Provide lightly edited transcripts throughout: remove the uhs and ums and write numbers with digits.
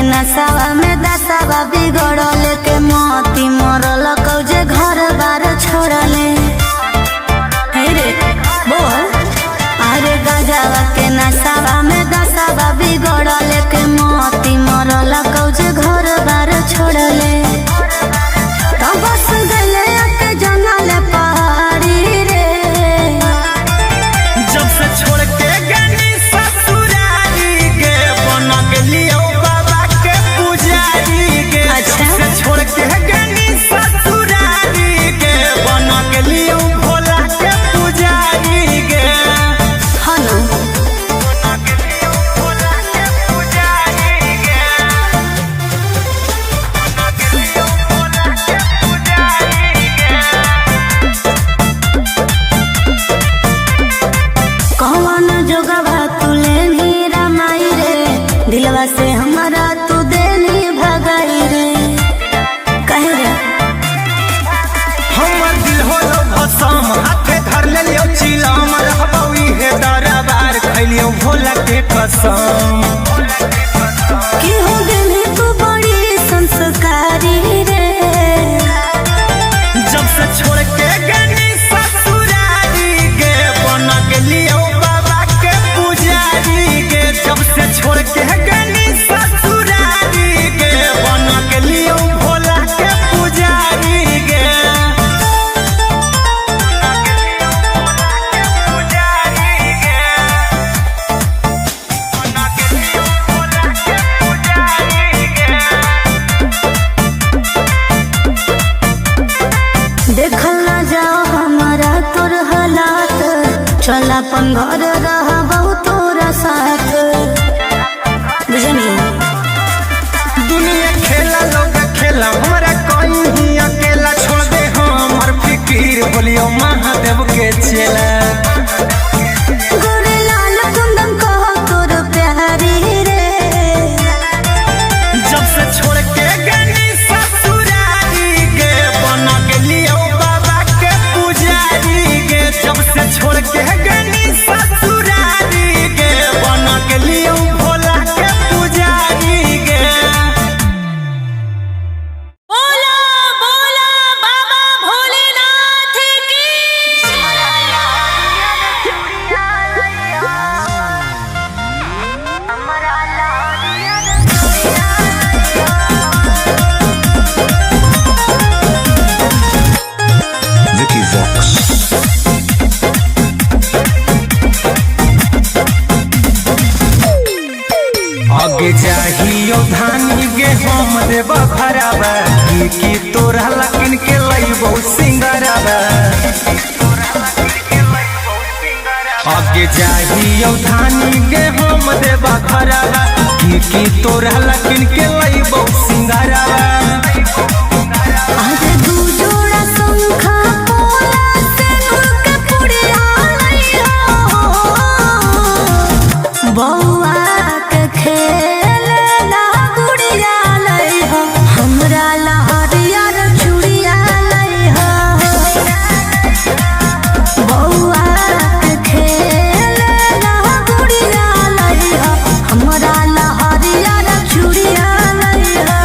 नसावा में दसावा बिगड़ल के मोती मरल कौजे घर बार छोड़ले। हे रे बोल अरे गजावा के नसावा में दसावा बिगड़ल के मोती मरल कौजे घर बार छोड़ले। तो बस गले के जंगल पहाड़ी रे जब से छोड़ के गनी ससुरारी के बन गेलियो बाबा के पुजारी के। अच्छा। जब से छोड़ के गनी ससुरारी के बन गेलियो भोला के पुजारी के। हनु बन गेलियो भोला के पुजारी के। बन गेलियो भोला के पुजारी के। कौन जोगवा तुले नीरा माई रे दिलवा से हमारा तू देनी भगाई रे कहे रे हमर दिल होलो भसम हाथे धर लेलियो चिलम रहबौ इहे दरबार खैलियो भोला के कसम। कि हो गेली तू बड़ी संस्कारी रे जब से छोड़ के गनी ससुरारी के बन गेलियो बाबा के पुजारी के। जब से छोड़ के गनी ससुरारी के बन गेलियो भोला के पुजारी के। देखल ना जाओ हमारा तोर हालात चल अपन घर रहा बहुत तोरा साथ बुझनी दुनिया खेला लोग खेला हमारा कोई ही अकेला छोड़ दे हमर फिकीर बोलियो महादेव के चेला। गोरे लाल कुंदन कहो तोर प्यारी रे जब से छोड़ के गनी ससुरारी के बन गेलियो बाबा के पुजारी के। जब से छोड़ के गनी ससुरारी के बन गेलियो भोला के पुजारी के। बोला बोला बाबा भोलेनाथ की Vicky Vox. आगे जाहियो धानी गे हम देव भरावा की तोरा लकिन के लइबो सिंगरावा। आगे जाहियो धानी गे हम देव भरावा की तोरा लकिन के लइबो सिंगरावा। आज दू जोड़ा शंखा पोला से नुक पुड़िया लइहो बौआ के खेल ना गुड़िया लइहो हमरा लहरिया चूड़िया लइहो बौआ के खेल ना गुड़िया लइहो हमरा लहरिया चूड़िया लइहो।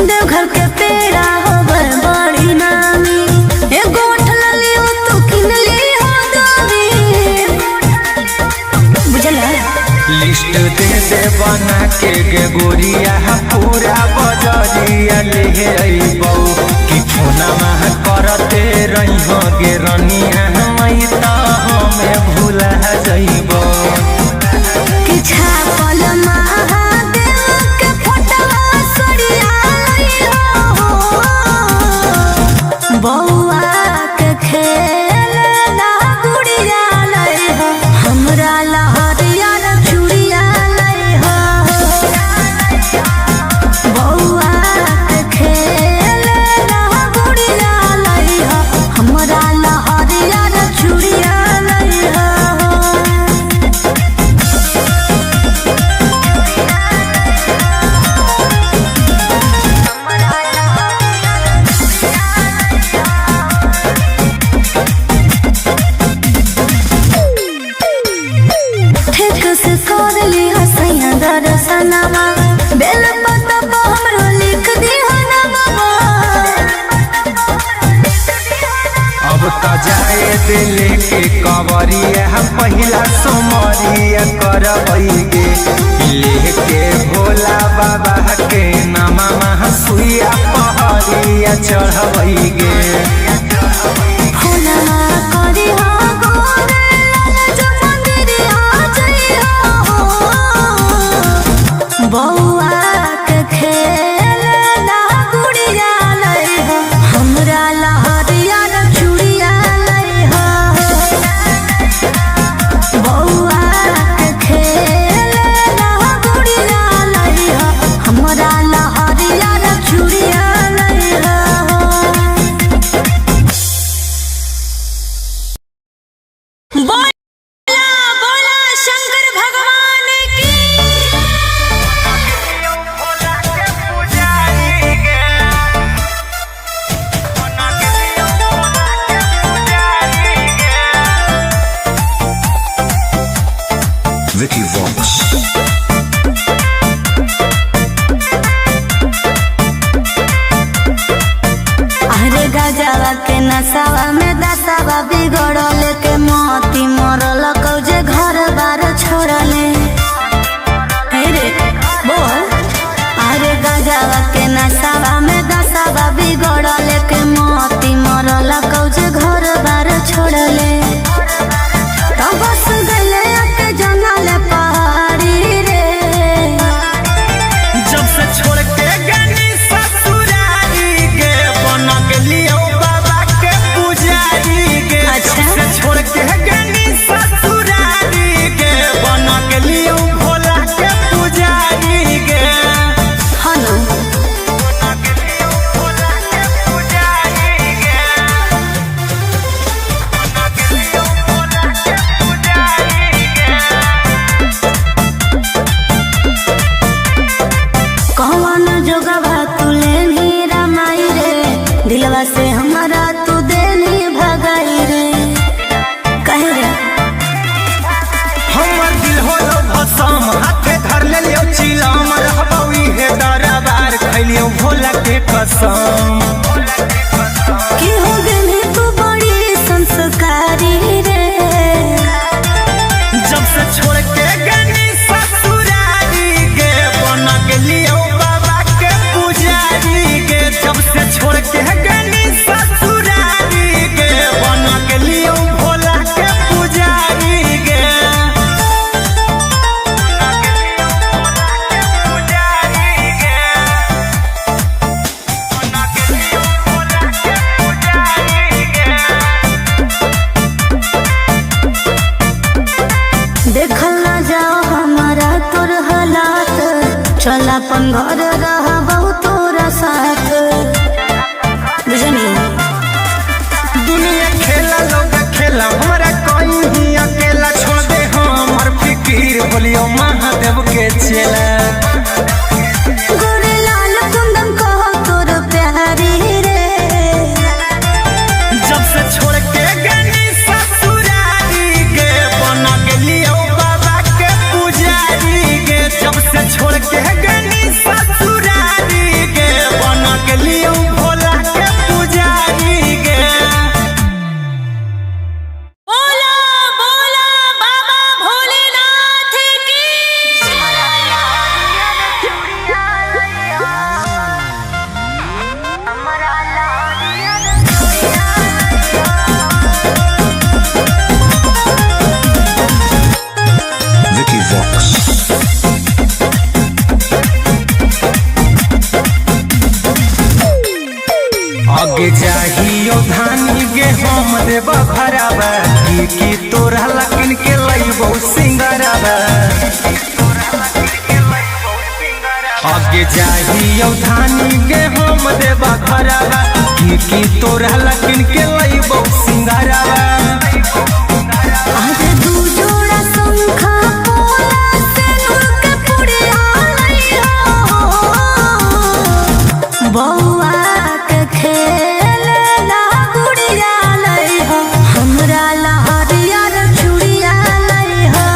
देवघर के पेड़ा होवे बड़ी नामी एगो उठलली हो तू किनली हो दोरी बुझला लिस्ट दे दे बना के गे गोरिया पूरा बजरिया ले अइबौ कि फोना मह करते रहिहो गे रनिया मई त हमें भूला जइबौ। कि छापल महादेव के फोटवा सड़िया लइहो बौआ के खेल ना गुड़िया लइहो हमरा लहरिया चूड़िया लइहो बौआ के खेल ना गुड़िया लइहो हमरा लहरिया चूड़िया लइहो। खुश कर ली हसैया दर्शनमा बेल पता पर हमरो लिख दी ना बाबा। अब त जाए दिल के कवरिया हम पहिला सोमरिया करबैगे लेके भोला बाबा के नामा सुइया पहरिया चढ़बैगे। फुलवा करी हो गोरे लाल जो मंदिरिया जइहो बौआ के खेल ना गुड़िया लइहो हमरा लहरिया न चूड़िया लइहो बौआ के खेल ना गुड़िया लइहो हमरा लहरिया न चूड़िया लइहो। बोला बोला शंकर भगवान की। Vicky Vox. अरे गजवा के नसावा में दसावा बिगड़ल के मोती मरल कौजे घर बार छोड़ले। हे रे बोल। अरे गजवा के नसावा में दसावा बिगड़ल के मोती मरल कौजे घर बार छोड़ले। तो बस गले के जनल पहाड़ी रे जब से छोड़ के गनी ससुरारी के बन गेलियो बाबा के पुजारी के। अच्छा। जब से छोड़ के गनी ससुरारी के बन गेलियो भोला के पुजारी के। हनु बन गेलियो भोला के पुजारी के। बन गेलियो भोला के पुजारी के। कौन जोगवा तुले नी रमाई रे दिलवा से हमारा तू देनी भगाई रे कहे रे हमर दिल होलो भसम हाथे धर लेलियो चिलम रहबौ इहे दरबार खैलियो भोला के कसम। कि हो गेली तू बड़ी संस्कारी रे जब से छोड़ के गनी ससुरारी के बन गेलियो बाबा के पुजारी के। जब से छोड़ के गनी ससुरारी के बन गेलियो भोला के पुजारी के। बन गेलियो भोला के पुजारी के। बन गेलियो भोला के पुजारी के। देखल ना जाओ हमारा तोर हालात चल अपन घर रहा बहुत तोरा साथ बुझनी। दुनिया खेला लोग खेला हमारा कोई ही अकेला छोड़ दे हमर फिकीर बोलियो महादेव के चेला। गोरे लाल कुंदन कहो तोर प्यारी रे जब से छोड़ के गनी ससुरारी के बन गेलियो बाबा के पुजारी के। जब से छोड़ के गनी ससुरारी के बन गेलियो भोला के पुजारी के। बोला बोला बाबा भोलेनाथ की। Vicky Vox. आगे जाहियो धानी गे हम देव भरावा की तोरा लकिन के लइबो सिंगरावा। आगे जाहियो धानी गे हम देव भरावा की तोरा लकिन के लइबो सिंगरावा। आज दू जोड़ा शंखा पोला से नुक पुड़िया लइहो बौआ के खेल ना गुड़िया लइहो हमरा लहरिया न चूड़िया लइहो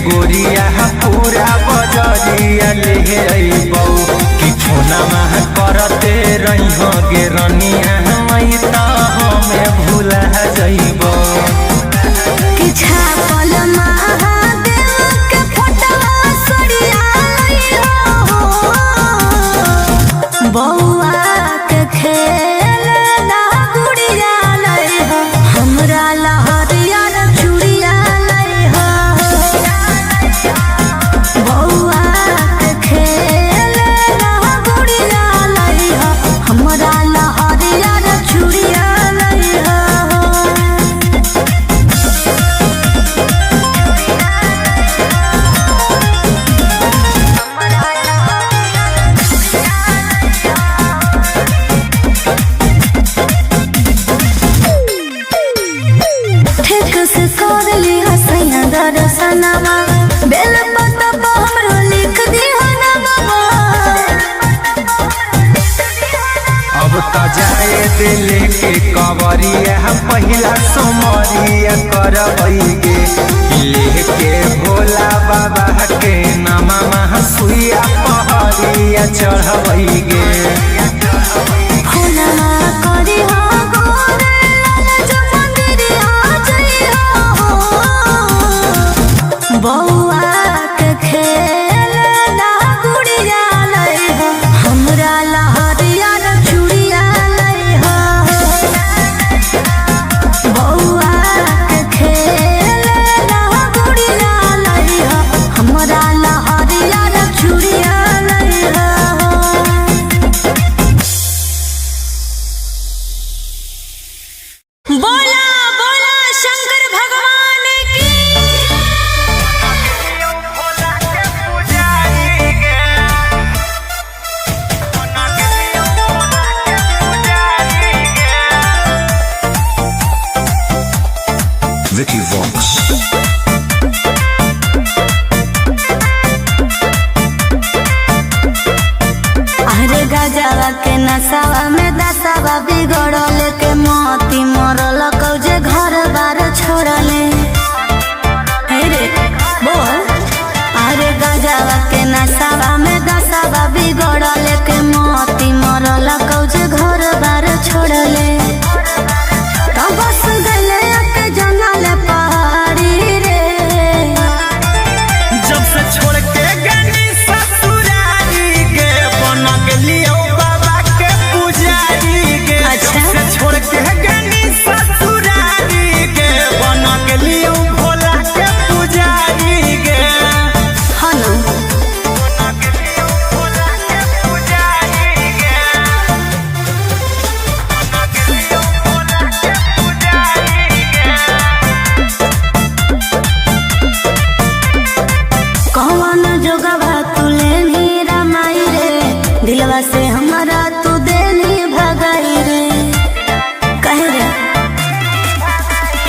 गोरिया पूरा बजरिया ले अइबौ कि फोनमा करते रही गे रनिया मई त हमें भूला जइबौ कि छापल महादेव के फोटवा सड़िया लइहो बौआ के खेल ना गुड़िया लइहो हमरा लहरिया चूड़िया लइहो बौआ के खेल ना गुड़िया लइहो हमरा लहरिया चूड़िया लइहो ठीक से कर ली हसैया दर्शनमा बेल पत्ता पर हमरो लिख दिहा ना बाबा अब त जाए दिल के कवरिया पहिला सोमरिया करबैगे लेके भोला बाबा के नामा सुइया पहरिया चढ़बैगे फूलमा करी हो गोरे लाल जो मंदिरिया जइहो बौआ के खेल ना गुड़िया लइहो हमरा लहरिया चूड़िया लइहो बौआ के खेल ना गुड़िया लइहो हमरा लहरिया चूड़िया लइहो बोला बोला शंकर भगवान की Vicky Vox. अरे गजवा के नसावा में दसावा बिगड़ल के मोती मरल कौजे घर बार छोड़ले हे रे बोल अरे गजवा के नसावा में दसावा बिगड़ल के मोती मरल कौजे घर बार छोड़ले तो बस गले के जंगल पहाड़ी रे जब से छोड़ के गनी ससुरारी के बन गेलियो बाबा के पुजारी के अच्छा। जब से छोड़ के गनी ससुरारी के बन गेलियो भोला के पुजारी के हनु बन गेलियो भोला के पुजारी के बन गेलियो भोला के पुजारी के कौन जोगवा तुले नी रमाई रे दिलवा से हमारा तू देनी भगाई रे कहे रे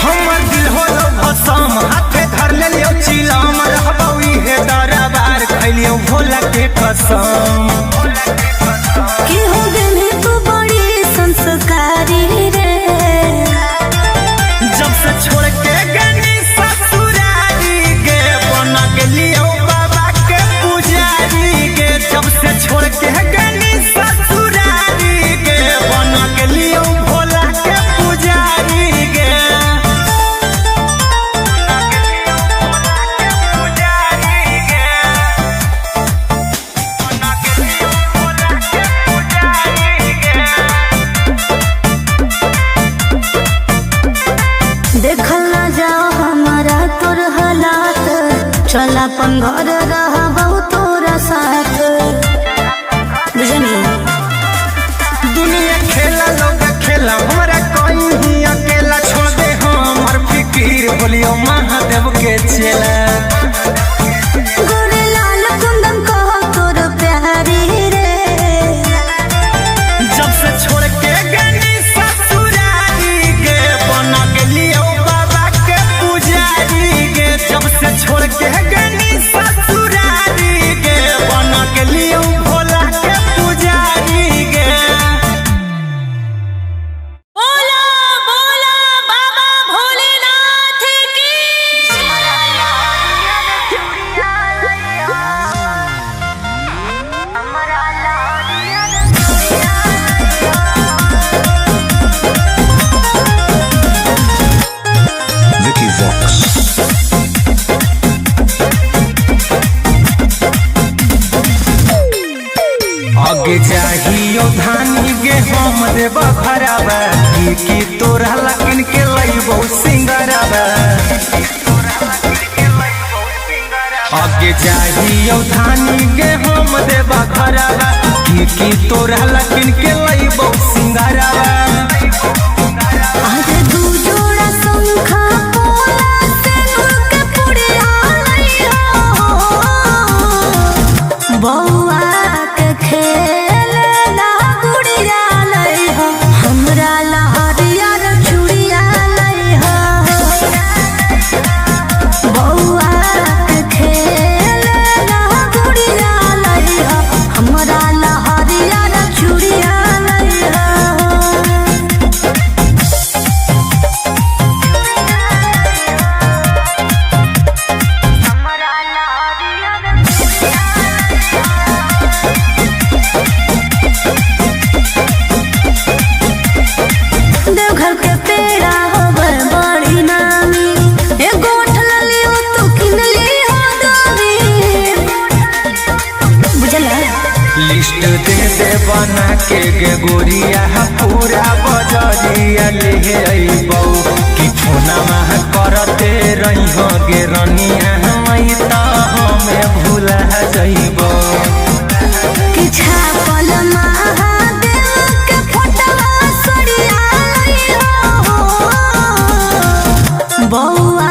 हमर दिल होलो भसम हाथे धर लेलियो चिलम रहबौ इहे दरबार खैलियो भोला के कसम कि हो गनी तू बड़ी संस्कारी रे जब से छोड़ के गनी ससुरारी के बन गेलियो बाबा के पुजारी के जब से छोड़ के गनी ससुरारी के बन गेलियो भोला के पुजारी के देखल ना जाओ हमारा तोर हालात चल अपन घर रहबौ तोरा साथ बुझनी दुनिया खेला लोग खेला हमरा कोई ही अकेला छोड़ दे हमर फिकीर बोलियो महादेव के चेला गोरे लाल कुंदन कहो तोर प्यारी रे जब से छोड़ के गनी ससुरारी के बन गेलियो बाबा के पुजारी के जब से छोड़ के गनी ससुरारी के बन गेलियो भोला के पुजारी के बोला बोला बाबा भोलेनाथ की चाहिए धानी गे हम देव भरावा की तोरा लकिन के लइबो सिंगरावा आगे चाहिए धानी गे हम देव भरावा की तोरा लकिन के लइबो सिंगरावा आज दू जोड़ा शंखा पोला से नूर के पुड़िया लइहो बौआ के खेल ना गुड़िया लइहो हमरा लहरिया रे चूड़िया लइहो बौआ के खेल ना गुड़िया लइहो हमरा लहरिया रे चूड़िया लइहो देवघर के पेड़ा होबर बड़ी नामी एगो ठलली हो तू किनली हो दामी बुझला लिस्ट दे बना के गे गोरिया पूरा बजरिया ले अइबौ कि फोनमा करते रहिहो गे रनिया मई त हमें भूला जइबौ कि छापल महादेव के फोटवा सरिया लइहो बौआ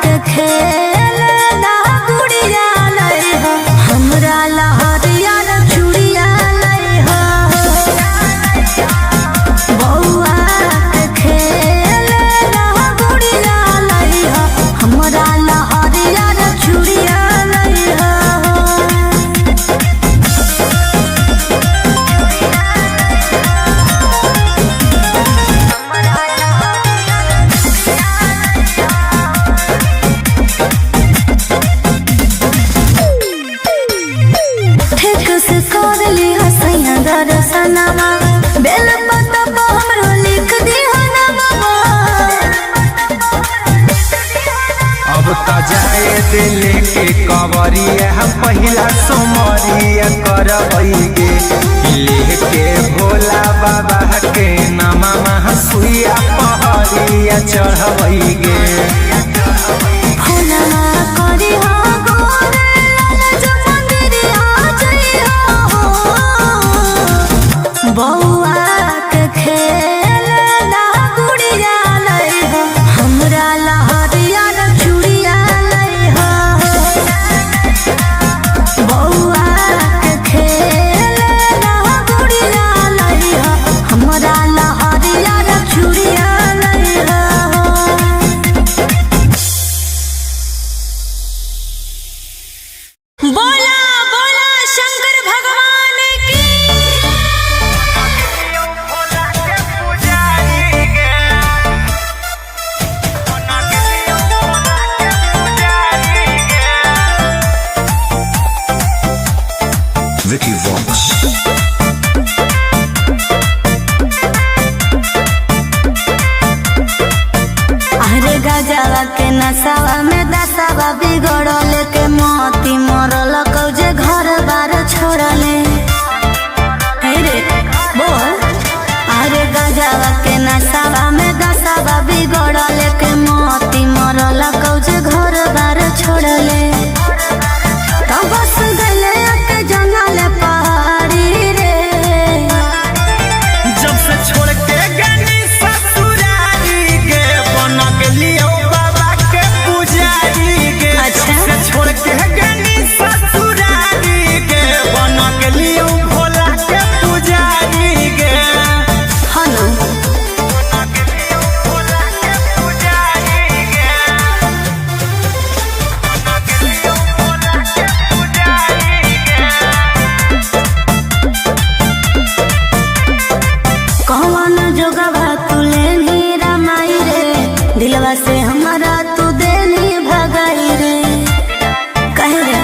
के खेल ना गुड़िया लइहो हमरा लहरिया रे चूड़िया लइहो बौआ के खेल ना गुड़िया लइहो हमरा लहरिया रे चूड़िया लइहो ठीक से कर ली हसैया दर्शनमा बेल पत्ता पर हमरो लिख दी हनमा अब त जाए दिल के कवरिया पहिला सोमरिया करबई गे लेके भोला बाबा के नामा सुइया पहरिया चढ़बई गे फुलवा करी हो गोरे लाल मंदिरिया जइहो बौआ के खेल ना गुड़िया लइहो हमरा लहरिया रे चूड़िया लइहो बौआ के खेल ना गुड़िया लइहो हमरा लहरिया रे चूड़िया लइहो बोला बोला शंकर भगवान की Vicky Vox. अरे गजवा के नसावा में दसावा बिगड़ल के मोती मरल कौजे घर बार छोड़ले हे रे बोल अरे गजवा के नसावा में दसावा बिगड़ल के मोती मरल कौजे घर बार छोड़ले तो बस गले के जंगल पहाड़ी रे जब से छोड़ के गनी ससुरारी गे बन गेलियो बाबा के पुजारी गे अच्छा। जब से छोड़ के गनी ससुरारी गे बन गेलियो भोला के पुजारी गे हनु बन गेलियो भोला के पुजारी गे बन गेलियो भोला के पुजारी गे कौन जोगवा तू लेनी रामाई रे दिलवा से हमारा तू देनी भगाई रे कहे रे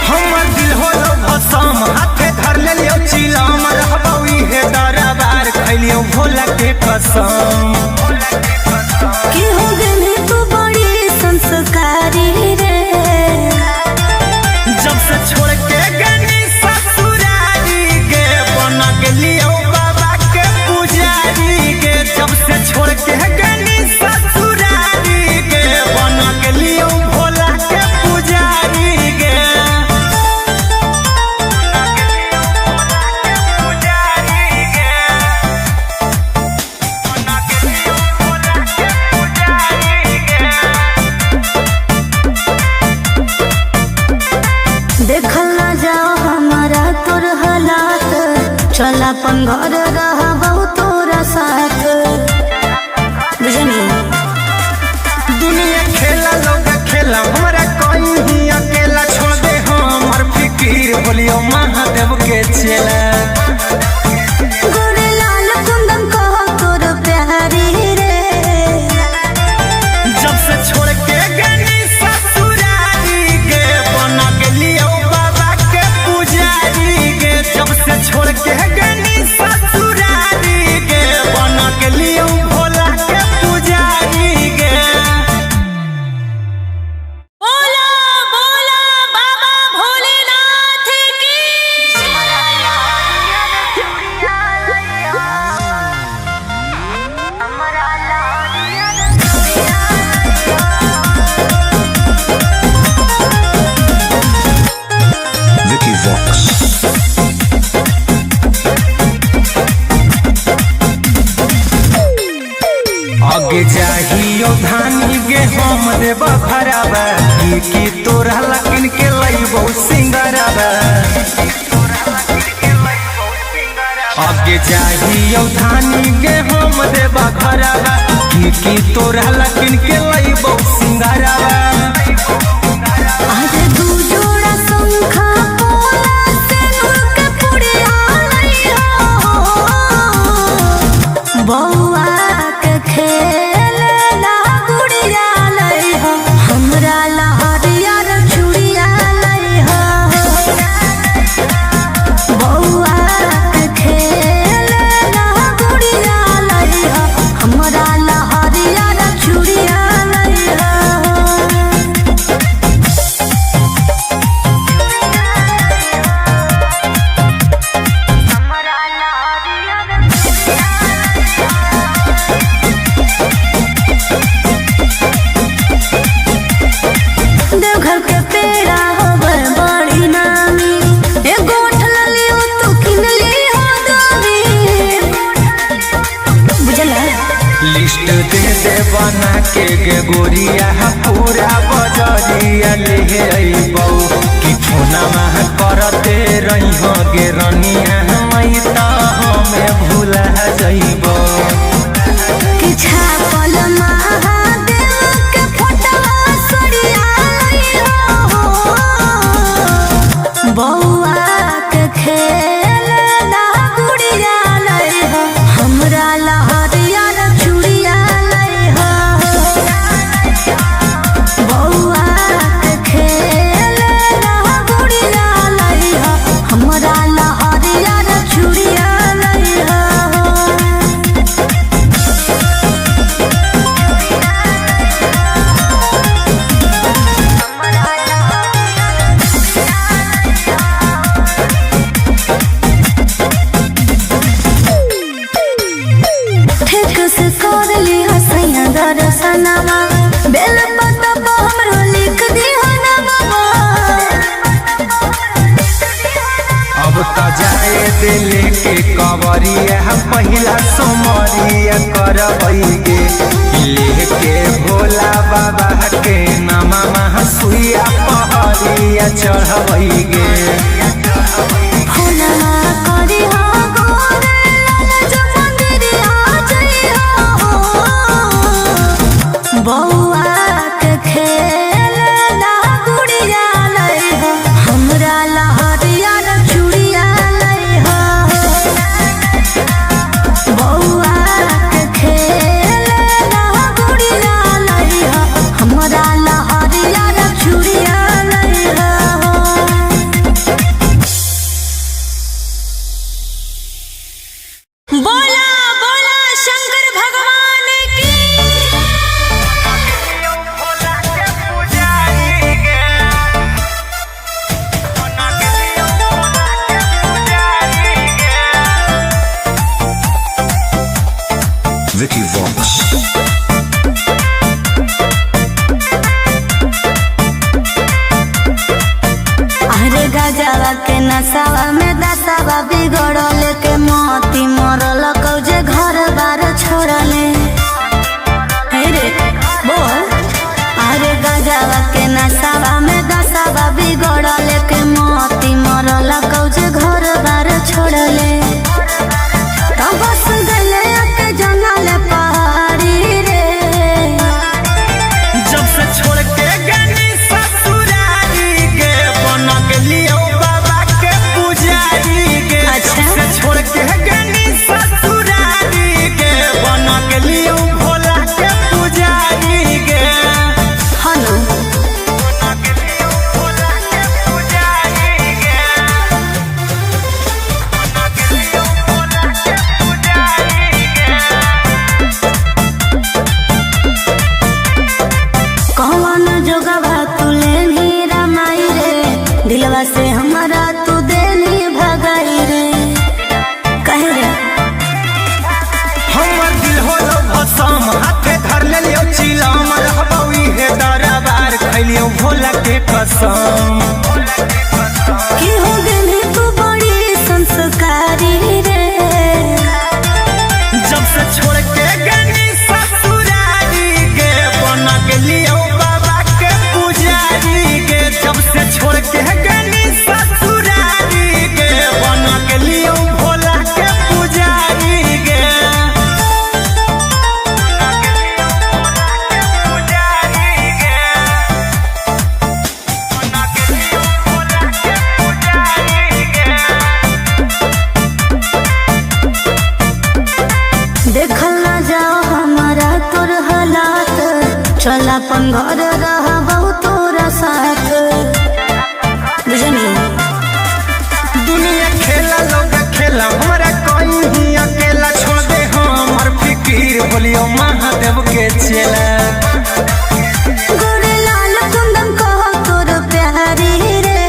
हमर दिल होलो भसम हाथे धर लेलियो चिलम रहबौ इहे दरबार खैलियो भोला के कसम कि हो गई तू बड़ी संस्कारी रे जब से छोड़ के गनी ससुरारी चल अपन घर रहबहु तोरा साथ बुझनी दुनिया खेला लोग खेला हमरा कोई ही अकेला छोड़ दे हमर फिकीर बोलियो महादेव के चेला गोरे लाल कुंदन कह तोर प्यारी रे जब से छोड़ के गनी ससुरारी गे बना गेलियो बाबा के पुजारी गे जब से छोड़ के गनी ससुरारी गे बना गेलियो भोला के पुजारी गे बोला बोला बाबा भोलेनाथ की Vicky Vox. आगे जाहियो धानी गे हम देब खराबा की तोरा लकिन के लइबो सिंगराबा आगे जाहियो धानी गे हम देब खराबा की तोरा लकिन के लइबो सिंगराबा आज दू जोड़ा शंखा पोला सिंदूर के पुड़िया लइहा बौआ के खेलना गुड़िया लइहा हमरा लहरिया रे चूड़िया लइहा बौआ के खेलना गुड़िया लइहा हमरा लहरिया रे चूड़िया लइहा देवघर के पेड़ा होवे बड़ी नामी एगो उठल लियो तू किन ली हो दामी बुझला लिस्ट दे दे बना के गे गोरिया पूरा बजरिया ले अइबौ कि फोना मह करते रही हो गे रनिया मई त हमें भूला जइबौ कि छापल महादेव के फोटवा सड़िया लइहो बौआ के खेलना गुड़िया लइहो हमरा लहरिया रे चूड़िया लइहो बौआ के खेलना गुड़िया लइहो हमरा लहरिया रे चूड़िया लइहो ठीक से कर ली हसैया दर्शनमा बेल पत्ता हमरो लिख दी हनवा अब त जाए दिले के कवरिया पहिला सोमरिया करबै गे लेके भोला बाबा के नामा मह सुइया पहरिया चढ़बै गे फुलवा करी हो गोरे लाल जो मंदिरिया जइहो बौआ के खेलना गुड़िया लइहो हमरा लहरिया रे चूड़िया लइहो बौआ के खेलना गुड़िया लइहो हमरा लहरिया रे चूड़िया लइहो चल अपन घर रहबहु तोरा साथ बुझनी। दुनिया खेला लोग खेला हमारा कोई ही अकेला छोड़ दे हमर फिकीर बोलियो महादेव के चेला। गोरे लाल कुंदन कह तोर प्यारी रे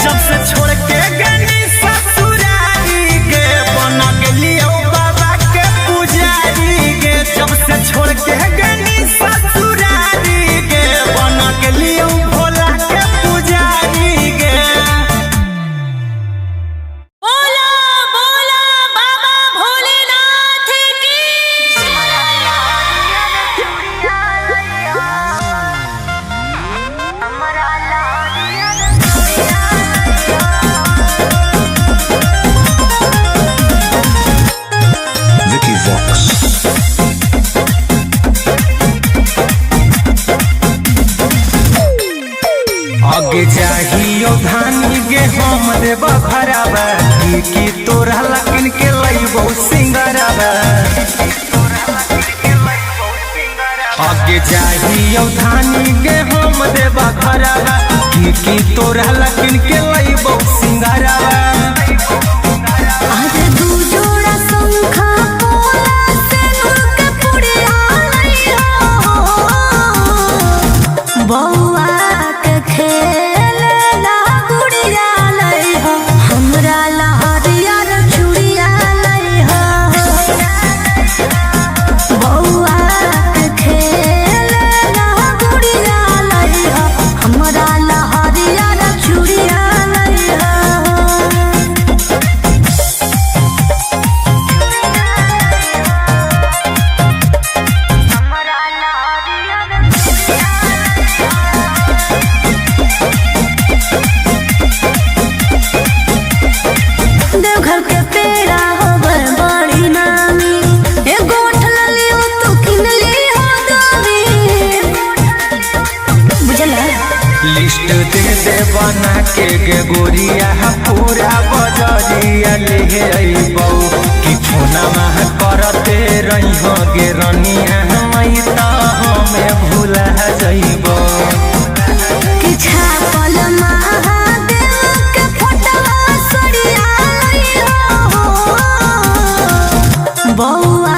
जब से छोड़ के गनी ससुरारी गे बना गेलियो बाबा के पुजारी गे। जब से छोड़ के गनी ससुरारी गे बना गेलियो भोला के पुजारी गे। बोला बोला बाबा भोलेनाथ की Vicky Vox. आगे चाहियो धानी गे हम देव भरावा की तोरा लकिन के लइबो सिंगरावा। आगे चाहियो धानी गे हम देव भरावा की तोरा लकिन के लइबो सिंगरावा। आज दू जोड़ा शंखा पोला सेनुर के पुड़िया लइहो बौआ के खेलना गुड़िया लइहो हमरा लहरिया रे चूड़िया लइहो बौआ के खेलना गुड़िया लइहो हमरा लहरिया रे चूड़िया लइहो। देवघर के पेड़ा होवे बड़ी नामी ए गोठ ललियो तू किन ली हो दामी बुझला। लिस्ट दे दे बना के गे गोरिया पूरा बजरिया ले अइबौ कि फोना मह करते रहिहो गे रनिया मई त हमें भूला जइबौ। कि छापल महादेव के फोटवा सड़िया लइहो बौआ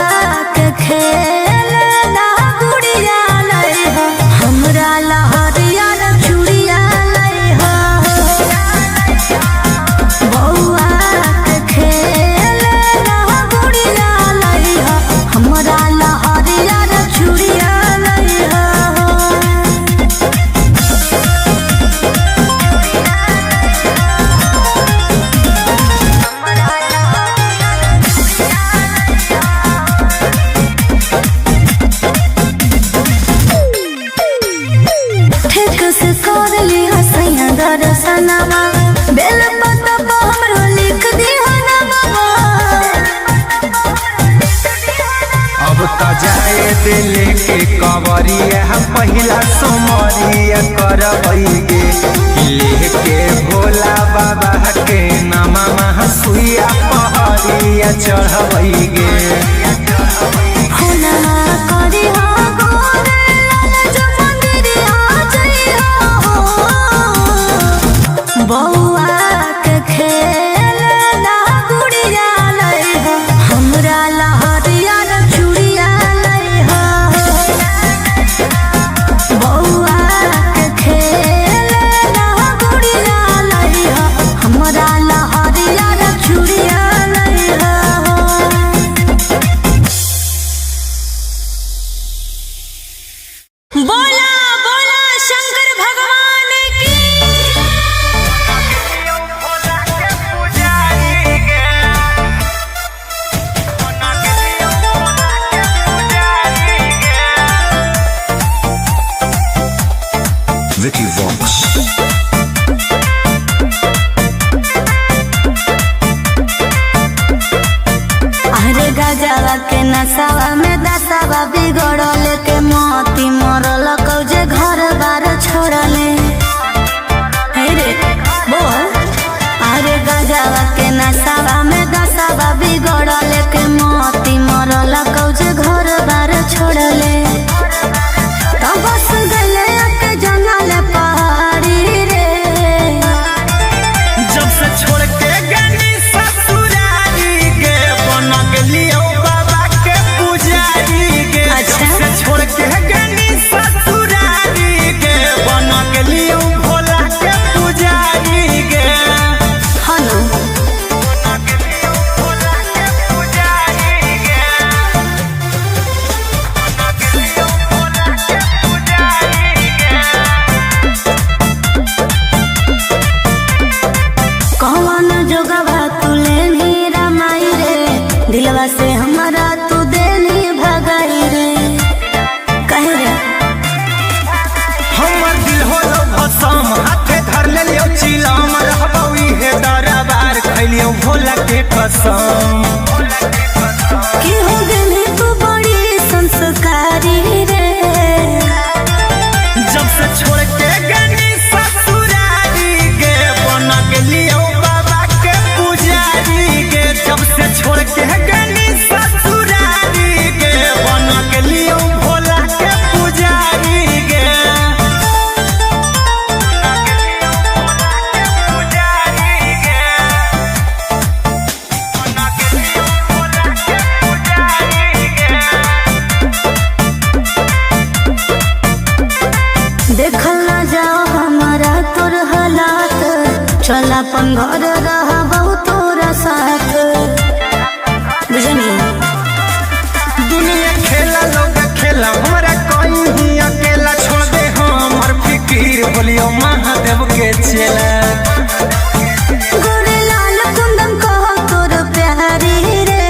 के खेलना गुड़िया लइहो हमरा लहरिया रे चूड़िया लइहो बौआ के खेलना गुड़िया लइहो हमरा लहरिया रे चूड़िया लइहो। ठीक से कर ली हसैया दर्शनमा बेल पतबा हमरो लिख दिहो ना बाबा। अब त जाए दिल के कवरिया पहिला सोमरिया करबै गे लेके भोला बाबा के नामा सुइया पहरिया चढ़बै गे। होना करी हो गोरे लाल जो मंदिरिया जइहो बौआ के खेलना गुड़िया लइहो हमरा लहरिया रे चूड़िया लइहो बौआ के खेलना गुड़िया लइहो हमरा लहरिया रे चूड़िया लइहो। दिलवा से हमारा तू देनी भगाई रे कहे रे हमर दिल होलो भसम हाथे धर ले लियो चिलम रहबई हे दरबार खैलियो भोला के कसम कि हो गई तू बड़ी संस्कारी रे जब से छोड़ के गनी ससुरारी गे बन गेलियो बाबा के पुजारी गे जब से छोड़ के गनी ससुरारी गे बन गेलियो भोला के पुजारी गे देखल ना जाओ हमारा तोर हालात चल अपन घर रहबो तोरा साथ बुझनी दुनिया खेला लोग खेला हमरा कहीं अकेला छोड़ दे हमर फिकीर बोलियो महादेव के चेला गोरे लाल कुंदन कहो तोर प्यारी रे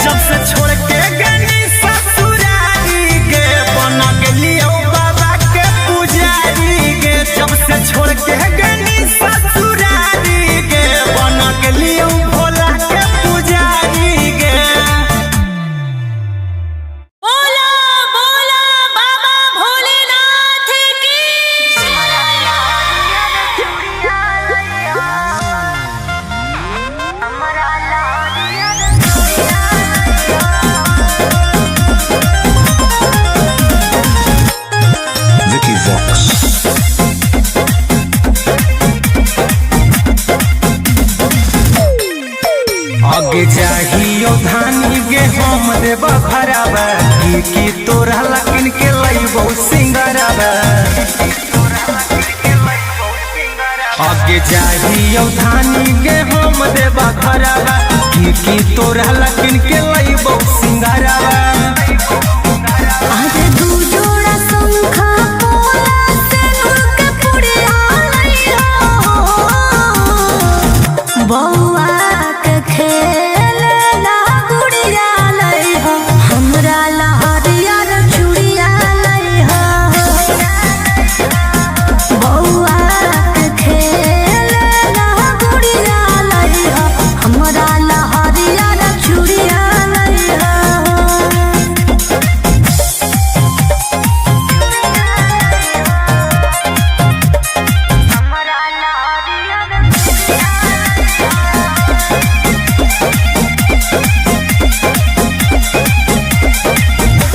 जब से छोड़ के गनी ससुरारी गे बन गेलियो बाबा के पुजारी गे जब से छोड़ के गनी ससुरारी गे बन गेलियो भोला के पुजारी गे बोला बोला बाबा भोलेनाथ की Vicky Vox. आगे चाहियो धानी गे हम देव भरावा की तोरा लकिन के लइबो सिंगरावा आगे चाहियो धानी गे हम देव भरावा की तोरा लकिन के लइबो सिंगरावा आज दू जोड़ा शंखा पोला सिंदूर के पुड़िया लइहो बौआ के खेलना गुड़िया लइहो हमरा लहरिया रे चूड़िया लइहो बौआ के खेलना गुड़िया लइहो हमरा लहरिया रे चूड़िया लइहो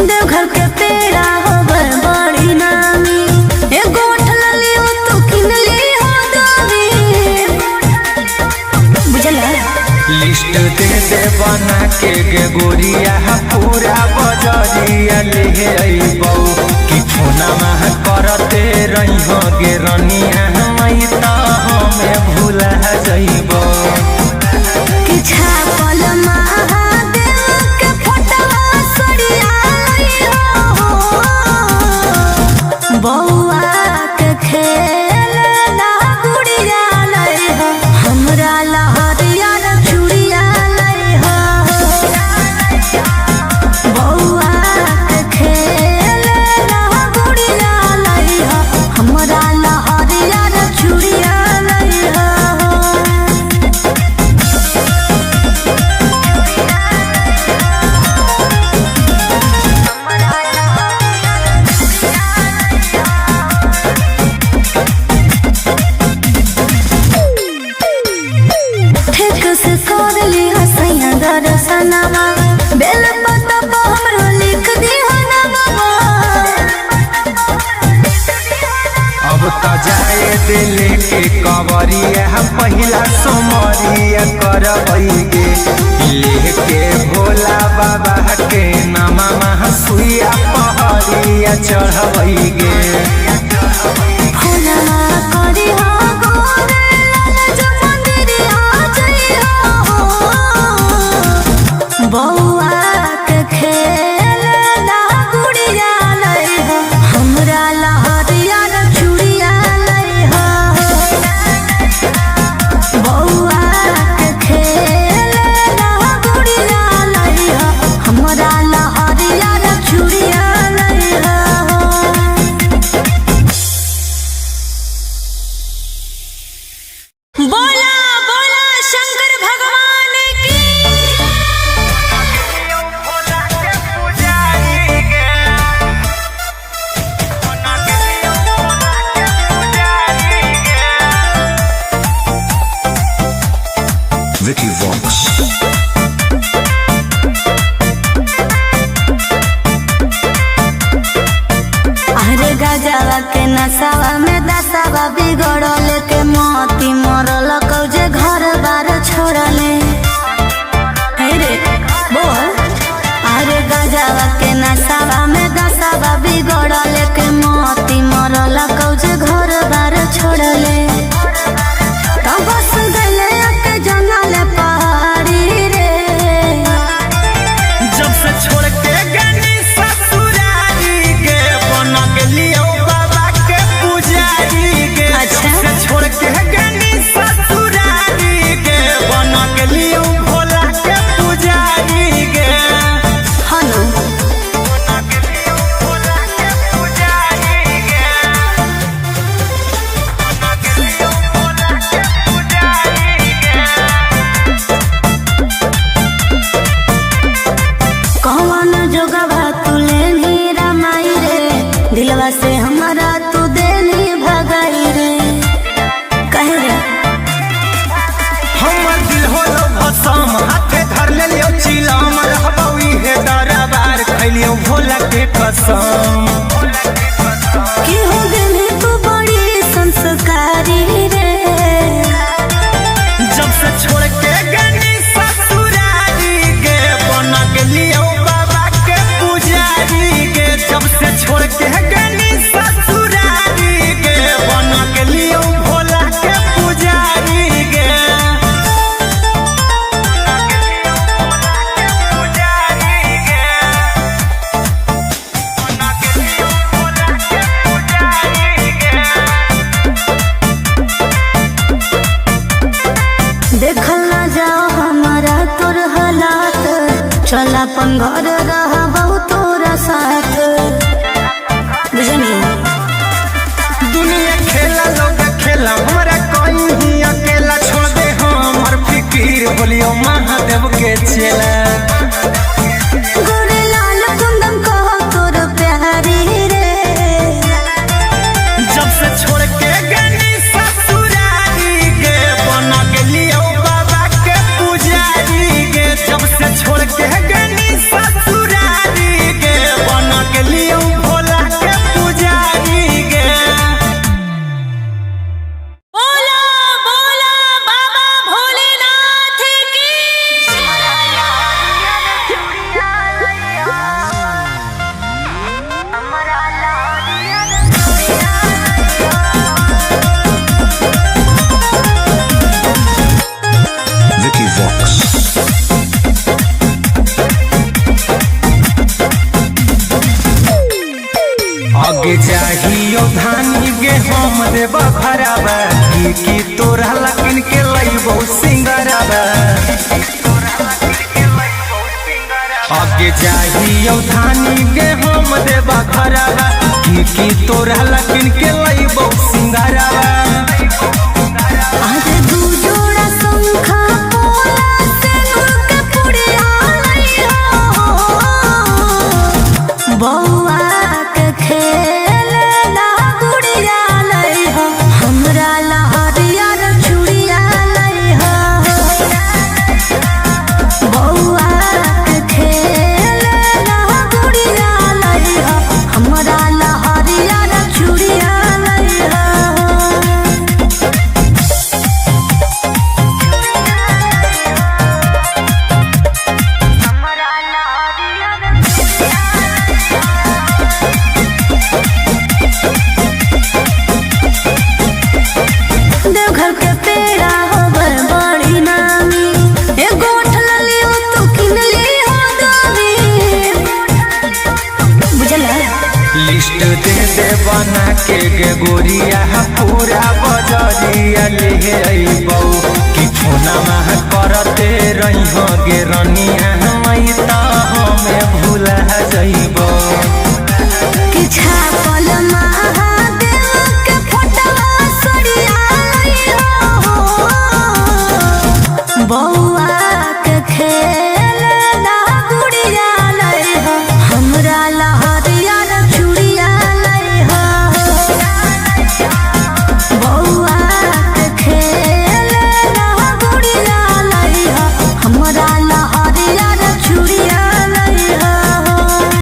देवघर के पेड़ा होवे बड़ी नामी एगो उठल लियो तू किन लियो दामी बुझला लिस्ट दे दे बना के गे गोरिया पूरा बजरिया ले अइबौ कि फोना मह करते रहिहो गे रनिया मई त हमें भूला जइबौ कि छापल महादेव के फोटवा सड़िया लइहो बौआ के खेलना गुड़िया लइहो हमरा लहरिया रे चूड़िया लइहो बौआ के खेलना गुड़िया लइहो हमरा लहरिया रे चूड़िया लइहो ठीक से कर लिया सैया दर्शनमा बेल पत्ता पर हमरो लिख दिया नमवा अब त जाए दिल के कवरिया पहिला सोमरिया करबई गे लेके भोला बाबा के नामा सुइया पहरिया चढ़बई गे फूलवा करी हो गोरे लाल जो मंदिरिया जइहो बौआ के खेलना गुड़िया लइहो हमरा लहरिया रे चूड़िया लइहो बौआ के खेलना Vicky Vox. अरे गजवा के नसावा में दसावा बिगड़ल के मोती मरल कौजे घर बार छोड़ले। हे रे बोल। अरे गजवा के नसावा में दसावा बिगड़ल के मोती मरल कौजे घर बार छोड़ले। तो बस गले के जंगल पहाड़ी रे। जब से छोड़ के गनी ससुरारी के बन गेलियो बाबा के पुजारी के। अच्छा। जब से छोड़ के गनी ससुरारी के बन गेलियो भोला के पुजारी के। हनु बन गेलियो भोला के पुजारी के। बन गेलियो भोला के पुजारी के। कौन जोगवा तुले नीरा माई रे। दिलवा से हमारा तू देनी भगाई रे। कहे रे हमर दिल होलो भसम हाथे धर लेलियो चिलम रहबौ इहे दरबार खैलियो भोला के कसम। कि हो गेली तू बड़ी संस्कारी रे। जब से छोड़ के गनी ससुरारी के बन गेलियो बाबा के पुजारी के। जब से छोड़ के गनी ससुरारी के बन गेलियो भोला के पुजारी के। देखल ना जाओ हमारा तोर हालात। चल अपन घर रहा बहुत तोरा साथ। बुझनी दुनिया खेला लोग खेला हमरा कोई ही अकेला छोड़ दे हमर फिकीर बोलियो महादेव के चेला। गोरे लाल कुंदन कहो तोर प्यारी रे। जब से छोड़ के गनी ससुरारी के बन गेलियो बाबा के पुजारी के। जब से छोड़ के गनी ससुरारी के बन गेलियो भोला के पुजारी के। बोला बोला बाबा भोलेनाथ की। Vicky Vox. आगे चाहियो धानी गे हम देव खराबा की तोरा लकिन के लइबो सिंगराबा। आगे चाहियो धानी गे हम देव खराबा की तोरा लकिन के लइबो सिंगराबा। आज दू जोड़ा शंखा पोला सिंदूर के पुड़िया लइहा। बौआ के खेलना गुड़िया लइहा। हमरा ला हरियर चूड़िया लइहा। बौआ के खेलना गुड़िया लइहा। हमरा ला हरियर चूड़िया लइहा। देवघर के पेड़ा होवे बड़ी नामी। एगो उठल लियो तू किन लियो दामी। बुझला लिस्ट दे दे बना के गे गोरिया पूरा बजरिया ले अइबौ कि फोना करते रही